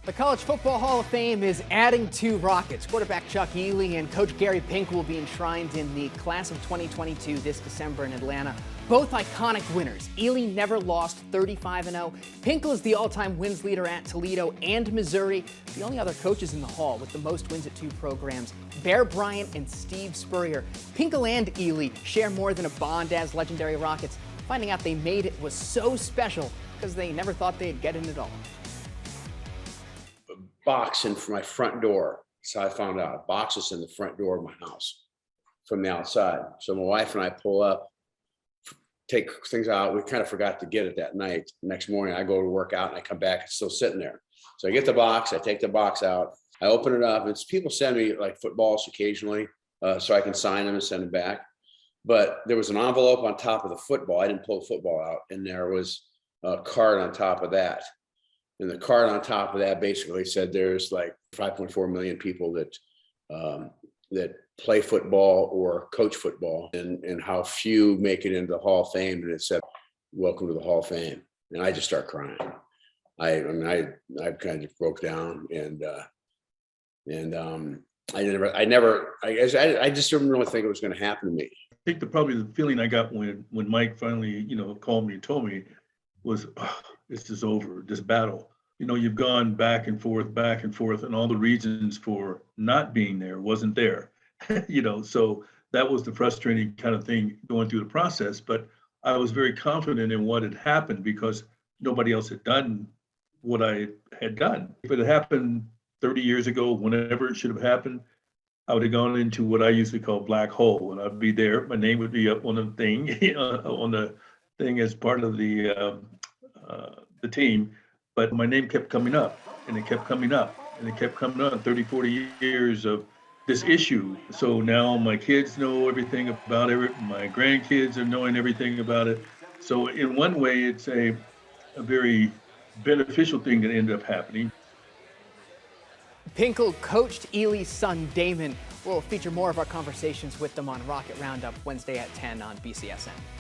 The College Football Hall of Fame is adding two Rockets. Quarterback Chuck Ealy and Coach Gary Pink will be enshrined in the class of 2022 this December in Atlanta. Both iconic winners. Ealy never lost, 35-0. Pinkle is the all-time wins leader at Toledo and Missouri. The only other coaches in the Hall with the most wins at two programs, Bear Bryant and Steve Spurrier. Pinkle and Ealy share more than a bond as legendary Rockets. Finding out they made it was so special because they never thought they'd get in at all. Box in my front door. So I found out boxes in the front door of my house from the outside. So my wife and I pull up, take things out. We kind of forgot to get it that night. Next morning, I go to work out and I come back. It's still sitting there. So I get the box. I take the box out. I open it up. It's people send me like footballs occasionally, so I can sign them and send them back. But there was an envelope on top of the football. I didn't pull the football out, and there was a card on top of that. And the card on top of that basically said there's like 5.4 million people that that play football or coach football, and how few make it into the Hall of Fame. And it said, "Welcome to the Hall of Fame." And I just start crying. I kind of broke down, and I just didn't really think it was going to happen to me. I think probably the feeling I got when Mike finally, called me and told me was, oh, this is over, this battle. You've gone back and forth, and all the reasons for not being there wasn't there. So that was the frustrating kind of thing going through the process. But I was very confident in what had happened because nobody else had done what I had done. If it had happened 30 years ago, whenever it should have happened, I would have gone into what I usually call black hole, and I'd be there. My name would be up on the thing, on the thing as part of the team. But my name kept coming up, and it kept coming up, and it kept coming up. 30, 40 years of this issue. So now my kids know everything about it. My grandkids are knowing everything about it. So in one way, it's a very beneficial thing that ended up happening. Pinkle coached Ealy's son, Damon. We'll feature more of our conversations with them on Rocket Roundup Wednesday at 10 on BCSN.